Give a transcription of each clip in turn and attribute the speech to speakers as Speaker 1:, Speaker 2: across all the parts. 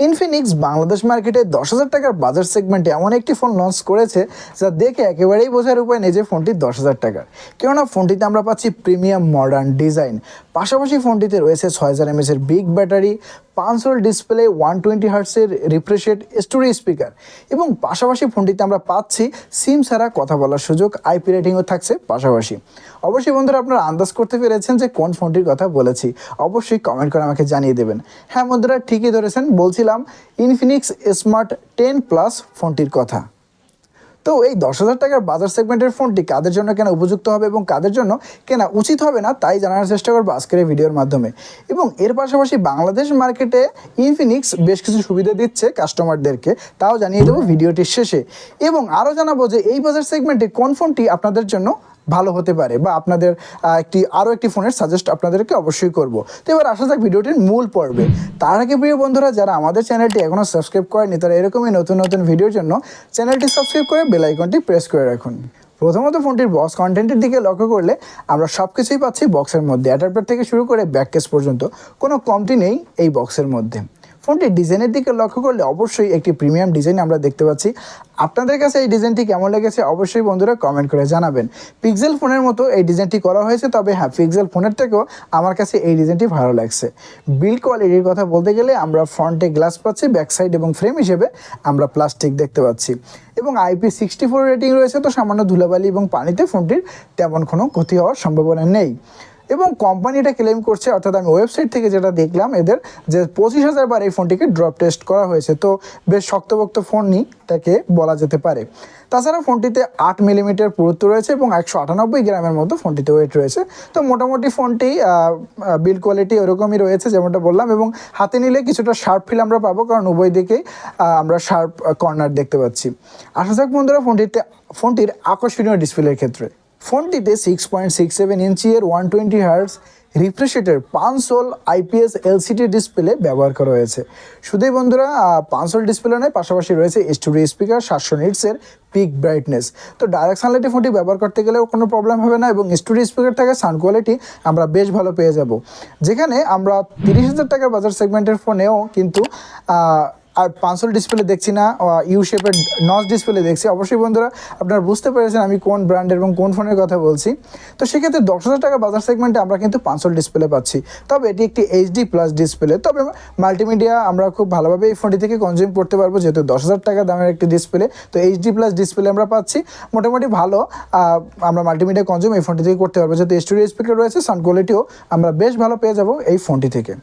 Speaker 1: Infinix Bangladesh মার্কেটে 10,000 টাকার বাজার সেগমেন্টে এমন একটি ফোন লঞ্চ করেছে যা দেখে একেবারেই বোঝার উপায় নেই যে ফোনটি 10,000 টাকার। কেননা ফোনটিতে আমরা পাচ্ছি প্রিমিয়াম মডার্ন ডিজাইন, পাশাপাশি ফোনটিতে রয়েছে 6000 mAh এর বিগ ব্যাটারি, 5 ডিসপ্লে, 120 হার্টসের রিফ্রেশ রেট, স্টোরেজ স্পিকার এবং পাশাপাশি ফোনটিতে আমরা পাচ্ছি সিম ছাড়া কথা বলার সুযোগ, আইপি রেটিংও থাকছে পাশাপাশি। অবশ্যই বন্ধুরা আপনারা আন্দাজ করতে পেরেছেন যে কোন ফোনটির কথা বলেছি, অবশ্যই কমেন্ট করে আমাকে জানিয়ে দেবেন। হ্যাঁ বন্ধুরা, ঠিকই ধরেছেন, বলছিলাম ইনফিনিক্স স্মার্ট 10 প্লাস ফোনটির কথা। তো এই 10,000 টাকার বাজার সেগমেন্টের ফোনটি কাদের জন্য কেনা উপযুক্ত হবে এবং কাদের জন্য কেনা উচিত হবে না তাই জানার চেষ্টা করবো আজকের এই ভিডিওর মাধ্যমে। এবং এর পাশাপাশি বাংলাদেশ মার্কেটে ইনফিনিক্স বেশ কিছু সুবিধা দিচ্ছে কাস্টমারদেরকে, তাও জানিয়ে দেবো ভিডিওটির শেষে। এবং আরও জানাবো যে এই বাজার সেগমেন্টে কোন ফোনটি আপনাদের জন্য ভালো হতে পারে বা আপনাদের আরও একটি ফোনের সাজেস্ট আপনাদেরকে অবশ্যই করব। তো এবার আসা যাক ভিডিওটির মূল পর্বে। তার আগে প্রিয় বন্ধুরা, যারা আমাদের চ্যানেলটি এখনও সাবস্ক্রাইব করেনি তারা এরকমই নতুন নতুন ভিডিওর জন্য চ্যানেলটি সাবস্ক্রাইব করে বেল আইকনটি প্রেস করে রাখুন। প্রথমত ফোনটির বক্স কন্টেন্টের দিকে লক্ষ্য করলে আমরা সব কিছুই পাচ্ছি বক্সের মধ্যে, অ্যাডাপ্টার থেকে শুরু করে ব্যাক কেস পর্যন্ত কোনো কমতি নেই এই বক্সের মধ্যে। ফোনটির ডিজাইনের দিকে লক্ষ্য করলে অবশ্যই একটি প্রিমিয়াম ডিজাইন আমরা দেখতে পাচ্ছি। আপনাদের কাছে এই ডিজাইনটি কেমন লেগেছে অবশ্যই বন্ধুরা কমেন্ট করে জানাবেন। পিক্সেল ফোনের মতো এই ডিজাইনটি করা হয়েছে, তবে হ্যাঁ পিক্সেল ফোনের থেকেও আমার কাছে এই ডিজাইনটি ভালো লাগছে। বিল্ড কোয়ালিটির কথা বলতে গেলে আমরা ফ্রন্টে গ্লাস পাচ্ছি, ব্যাক সাইড এবং ফ্রেম হিসেবে আমরা প্লাস্টিক দেখতে পাচ্ছি এবং IP64 রেটিং রয়েছে। তো সামান্য ধুলাবালি এবং পানিতে ফোনটির তেমন কোনো ক্ষতি হওয়ার সম্ভাবনা নেই। এবং কোম্পানি এটা ক্লেম করছে, অর্থাৎ আমি ওয়েবসাইট থেকে যেটা দেখলাম এদের, যে 25,000 বার এই ফোনটিকে ড্রপ টেস্ট করা হয়েছে। তো বেশ শক্তপোক্ত ফোনই এটাকে বলা যেতে পারে। তাছাড়া ফোনটিতে 8 মিলিমিটার পুরুত্ব রয়েছে এবং 198 গ্রামের মতো ফোনটিতে ওয়েট রয়েছে। তো মোটামুটি ফোনটি বিল্ড কোয়ালিটি ওরকমই রয়েছে যেমনটা বললাম, এবং হাতে নিলে কিছুটা শার্প ফিল আমরা পাবো, কারণ উভয় দিকেই আমরা শার্প কর্নার দেখতে পাচ্ছি। আসা যাক বন্ধুরা ফোনটির আকর্ষণীয় ডিসপ্লের ক্ষেত্রে। ফোনটিতে 6.67 ইঞ্চি এর 120 হার্টস রিফ্রেশ রেটের 500 IPS LCD ডিসপ্লে ব্যবহার করা হয়েছে। শুধুই বন্ধুরা 500 ডিসপ্লে নয়, পাশাপাশি রয়েছে স্টোরেজ স্পিকার, 700 নিটসের পিক ব্রাইটনেস। তো ডাইরেক্ট সানলাইটে ফোনটি ব্যবহার করতে গেলেও কোনো প্রবলেম হবে না এবং স্টোরেজ স্পিকার থেকে সাউন্ড কোয়ালিটি আমরা বেশ ভালো পেয়ে যাব। যেখানে আমরা 30,000 টাকার বাজার সেগমেন্টের ফোনেও কিন্তু আর 500 ডিসপ্লে দেখছি না, ইউ শেপের নচ ডিসপ্লে দেখছি। অবশ্যই বন্ধুরা আপনারা বুঝতে পেরেছেন আমি কোন ব্র্যান্ডের এবং কোন ফোনের কথা বলছি। তো সেক্ষেত্রে 10,000 টাকা বাজার সেগমেন্টে আমরা কিন্তু 500 ডিসপ্লে পাচ্ছি, তবে এটি একটি HD প্লাস ডিসপ্লে। তবে মাল্টিমিডিয়া আমরা খুব ভালোভাবে এই ফোনটি থেকে কনজিউম করতে পারবো, যেহেতু 10,000 টাকা দামের একটি ডিসপ্লে। তো HD প্লাস ডিসপ্লে আমরা পাচ্ছি, মোটামুটি ভালো আমরা মাল্টিমিডিয়া কনজিউম এই ফোনটি থেকে করতে পারবো, যেহেতু স্টোরেজ স্পিকার রয়েছে, সাউন্ড কোয়ালিটিও আমরা বেশ ভালো পেয়ে যাবো এই ফোনটি থেকে।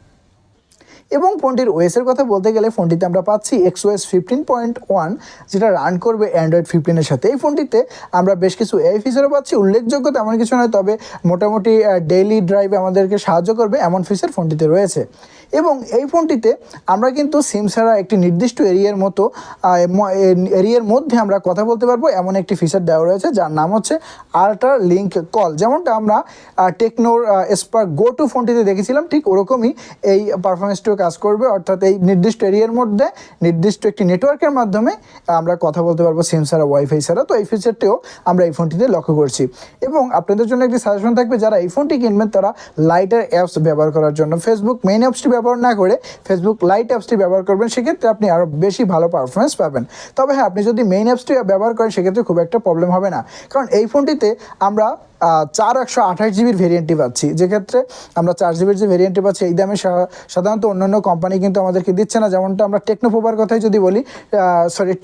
Speaker 1: এবং ফোনটির ওএসের কথা বলতে গেলে ফোনটিতে আমরা পাচ্ছি XOS 15.1, যেটা রান করবে অ্যান্ড্রয়েড 15-এর সাথে। এই ফোনটিতে আমরা বেশ কিছু AI ফিচারও পাচ্ছি, উল্লেখযোগ্য তেমন কিছু নয়, তবে মোটামুটি ডেইলি ড্রাইভে আমাদেরকে সাহায্য করবে এমন ফিচার ফোনটিতে রয়েছে। এবং এই ফোনটিতে আমরা কিন্তু সিম ছাড়া একটি নির্দিষ্ট এরিয়ার মধ্যে আমরা কথা বলতে পারবো এমন একটি ফিচার দেওয়া রয়েছে, যার নাম হচ্ছে আল্ট্রা লিঙ্ক কল। যেমনটা আমরা টেকনোর স্পার্ক গো টু ফোনটিতে দেখেছিলাম, ঠিক ওরকমই এই পারফরমেন্সটিও কাজ করবে, অর্থাৎ এই নির্দিষ্ট এরিয়ার মধ্যে নির্দিষ্ট একটি নেটওয়ার্কের মাধ্যমে আমরা কথা বলতে পারবো সিম ছাড়া, ওয়াইফাই ছাড়া। তো এই ফিচারটিও আমরা এই ফোনটিতে লক্ষ্য করছি। এবং আপনাদের জন্য একটি সাজেশন থাকবে, যারা এই ফোনটি কিনবেন তারা লাইটার অ্যাপস ব্যবহার করার জন্য ফেসবুক মেইন অ্যাপসটি ব্যবহার না করে ফেসবুক লাইট অ্যাপসটি ব্যবহার করবেন, সেক্ষেত্রে আপনি আরও বেশি ভালো পারফরমেন্স পাবেন। তবে হ্যাঁ, আপনি যদি মেইন অ্যাপসটি ব্যবহার করেন সেক্ষেত্রে খুব একটা প্রবলেম হবে না, কারণ এই ফোনটিতে আমরা 128 জিবির ভেরিয়েন্টটি পাচ্ছি। যেক্ষেত্রে আমরা 4 জিবির যে ভেরিয়েন্টটি পাচ্ছি এই দামে সাধারণত অন্যান্য কোম্পানি কিন্তু আমাদেরকে দিচ্ছে না। যেমনটা আমরা টেকনো পোভার কথাই যদি বলি,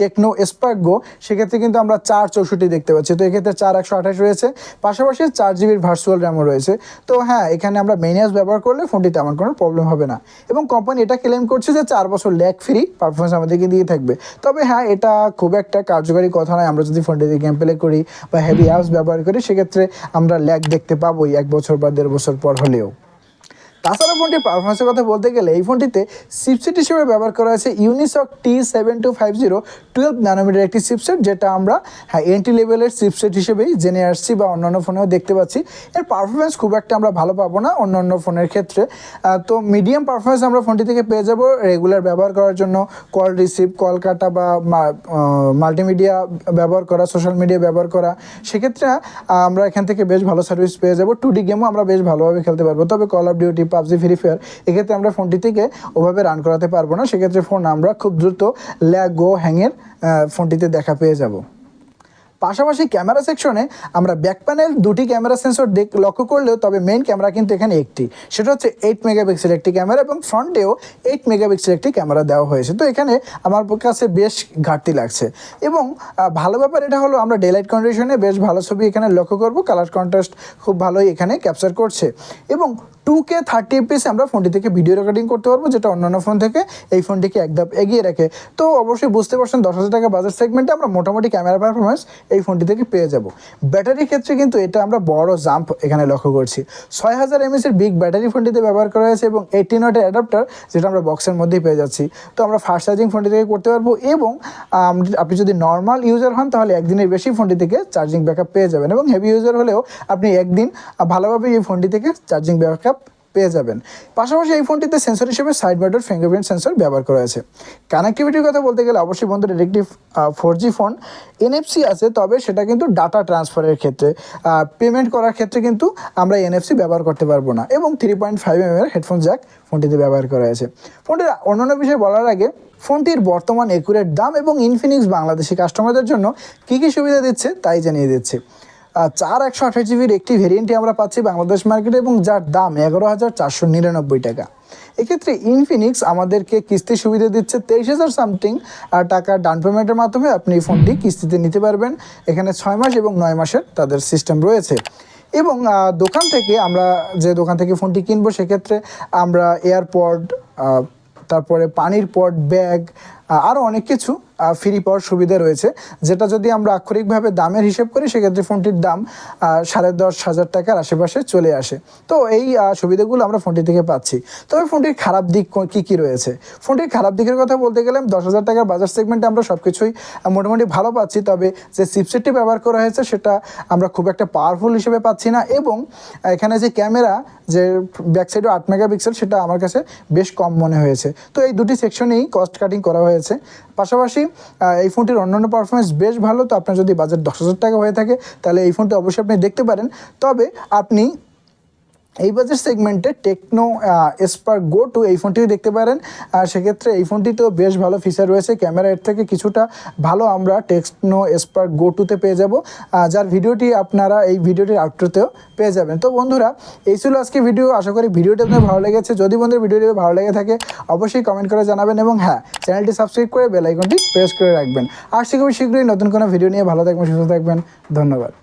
Speaker 1: টেকনো স্পার্ক গো, সেক্ষেত্রে কিন্তু আমরা 464 দেখতে পাচ্ছি। তো এক্ষেত্রে 4128 রয়েছে, পাশাপাশি 4 জিবির ভার্চুয়াল র্যামও রয়েছে। তো হ্যাঁ, এখানে আমরা মেইন অ্যাপস ব্যবহার করলে ফোনটি তেমন কোনো প্রবলেম হবে না। এবং কোম্পানি এটা ক্লেম করছে যে 4 বছর ল্যাগ ফ্রি পারফরমেন্স আমাদেরকে দিয়ে থাকবে। তবে হ্যাঁ, এটা খুব একটা কার্যকারী কথা নয়। আমরা যদি ফোনটিতে গেম প্লে করি বা হেভি অ্যাপস ব্যবহার করি, সেক্ষেত্রে আমরা ল্যাগ দেখতে পাবোই 1 বছর বা 1.5 বছর পর হলেও। তাছাড়া ফোনটির পারফরমেন্সের কথা বলতে গেলে এই ফোনটিতে চিপসেট হিসেবে ব্যবহার করা হয়েছে ইউনিসক T7250 12 ন্যানোমিটার একটি চিপসেট, যেটা আমরা এন্ট্রি লেভেলের চিপসেট হিসেবেই জেনে আসছি বা অন্যান্য ফোনেও দেখতে পাচ্ছি। এর পারফরমেন্স খুব একটা আমরা ভালো পাবো না অন্যান্য ফোনের ক্ষেত্রে। তো মিডিয়াম পারফরমেন্স আমরা ফোনটি থেকে পেয়ে যাব রেগুলার ব্যবহার করার জন্য, কল রিসিভ, কল কাটা বা মাল্টিমিডিয়া ব্যবহার করা, সোশ্যাল মিডিয়া ব্যবহার করা, সেক্ষেত্রে আমরা এখান থেকে বেশ ভালো সার্ভিস পেয়ে যাব। 2D গেমও আমরা বেশ ভালোভাবে খেলতে পারবো। তবে call of duty, PUBG, free fire, এক্ষেত্রে আমরা ফোনটি থেকে ওভাবে রান করাতে পারবো না। সেক্ষেত্রে ফোন আমরা খুব দ্রুত ল্যাগ ও হ্যাংয়ের ফোনটিতে দেখা পেয়ে যাব। পাশাপাশি ক্যামেরা সেকশনে আমরা ব্যাক প্যানেল দুটি ক্যামেরা সেন্সর লক্ষ্য করলেও তবে মেইন ক্যামেরা কিন্তু এখানে একটি, সেটা হচ্ছে 8 মেগাপিক্সেল একটি ক্যামেরা এবং ফ্রন্টেও 8 মেগাপিক্সেল একটি ক্যামেরা দেওয়া হয়েছে। তো এখানে আমার কাছে বেশ ঘাটতি লাগছে এবং ভালো ব্যাপার এটা হলো আমরা ডে লাইট কন্ডিশনে বেশ ভালো ছবি এখানে লক্ষ্য করব, কালার কন্ট্রাস্ট খুব ভালোই এখানে ক্যাপচার করছে এবং 2K 30 fps আমরা ফোনটি থেকে ভিডিও রেকর্ডিং করতে পারবো, যেটা অন্যান্য ফোন থেকে এই ফোনটিকে এক ধাপ এগিয়ে রাখে। তো অবশ্যই বুঝতে পারছেন 10,000 টাকা বাজার সেগমেন্টে আমরা মোটামুটি ক্যামেরা পারফরমেন্স এই ফোনটি থেকে পেয়ে যাব। ব্যাটারির ক্ষেত্রে কিন্তু এটা আমরা বড় জাম্প এখানে লক্ষ্য করছি। 6000 mAh এর বিগ ব্যাটারি ফোনটিতে ব্যবহার করা হয়েছে এবং 18 ওয়াটের অ্যাডাপ্টার, যেটা আমরা বক্সের মধ্যেই পেয়ে যাচ্ছি। তো আমরা ফাস্ট চার্জিং ফোনটি থেকে করতে পারবো এবং আপনি যদি নর্মাল ইউজার হন তাহলে একদিনের বেশি ফোনটি থেকে চার্জিং ব্যাকআপ পেয়ে যাবেন এবং হেভি ইউজার হলেও আপনি একদিন ভালোভাবে এই ফোনটি থেকে চার্জিং ব্যাকআপ পেয়ে যাবেন। পাশাপাশি এই ফোনটিতে সেন্সর হিসেবে সাইড বার্ডের ফিঙ্গারপ্রিন্ট সেন্সর ব্যবহার করা হয়েছে। কানেক্টিভিটির কথা বলতে গেলে অবশ্যই বন্ধুরা এটি একটি 4G ফোন, NFC আছে, তবে সেটা কিন্তু ডাটা ট্রান্সফারের ক্ষেত্রে, পেমেন্ট করার ক্ষেত্রে কিন্তু আমরা NFC ব্যবহার করতে পারবো না এবং 3.5 mm এর হেডফোন জ্যাক ফোনটিতে ব্যবহার করা হয়েছে। ফোনটির অন্যান্য বিষয়ে বলার আগে ফোনটির বর্তমান একুরেট দাম এবং ইনফিনিক্স বাংলাদেশি কাস্টমারদের জন্য কী কী সুবিধা দিচ্ছে তাই জানিয়ে দিচ্ছে। 128GB একটি ভেরিয়েন্টটি আমরা পাচ্ছি বাংলাদেশ মার্কেটে এবং যার দাম 11,499 টাকা। এক্ষেত্রে ইনফিনিক্স আমাদেরকে কিস্তির সুবিধা দিচ্ছে 23,000 সামথিং টাকা ডাউন পেমেন্টের মাধ্যমে আপনি এই ফোনটি কিস্তিতে নিতে পারবেন। এখানে 6 মাস এবং 9 মাসের তাদের সিস্টেম রয়েছে এবং দোকান থেকে আমরা যে দোকান থেকে ফোনটি কিনবো সেক্ষেত্রে আমরা এয়ারপড, তারপরে পানির পট, ব্যাগ, আরও অনেক কিছু ফ্রি পাওয়ার সুবিধা রয়েছে, যেটা যদি আমরা আক্ষরিকভাবে দামের হিসেব করি সেক্ষেত্রে ফোনটির দাম 10,500 টাকার আশেপাশে চলে আসে। তো এই সুবিধাগুলো আমরা ফোনটি থেকে পাচ্ছি। তবে ফোনটির খারাপ দিক কী কী রয়েছে? ফোনটির খারাপ দিকের কথা বলতে গেলে 10,000 টাকার বাজার সেগমেন্টে আমরা সব কিছুই মোটামুটি ভালো পাচ্ছি, তবে যে চিপসেটটি ব্যবহার করা হয়েছে সেটা আমরা খুব একটা পাওয়ারফুল হিসেবে পাচ্ছি না এবং এখানে যে ক্যামেরা, যে ব্যাক সাইডে 8 মেগাপিক্সেল, সেটা আমার কাছে বেশ কম মনে হয়েছে। তো এই দুটি সেকশনেই কস্ট কাটিং করা হয়েছে। পাশাপাশি এই ফোনটির অন্যান্য পারফরমেন্স বেশ ভালো। তো আপনার যদি বাজেট 10,000 টাকা হয়ে থাকে তাহলে এই ফোনটি অবশ্যই আপনি দেখতে পারেন। তবে আপনি এই বাজেট সেগমেন্টে টেকনো স্পার্ক গো 2 এই ফোনটিও দেখতে পারেন। সেক্ষেত্রে এই ফোনটিতেও বেশ ভালো ফিচার রয়েছে, ক্যামেরা এর থেকে কিছুটা ভালো আমরা টেকনো স্পার্ক গো 2-তে পেয়ে যাব, যার ভিডিওটি আপনারা এই ভিডিওটির আউটরোতেও পেয়ে যাবেন। তো বন্ধুরা এই ছিল আজকে ভিডিও, আশা করি ভিডিওটি আপনার ভালো লেগেছে। যদি বন্ধুরা ভিডিওটি ভালো লেগে থাকে অবশ্যই কমেন্ট করে জানাবেন এবং হ্যাঁ, চ্যানেলটি সাবস্ক্রাইব করে বেল আইকনটি প্রেস করে রাখবেন। আর খুবই শীঘ্রই নতুন কোনো ভিডিও নিয়ে ভালো থাকবেন, সুস্থ থাকবেন। ধন্যবাদ।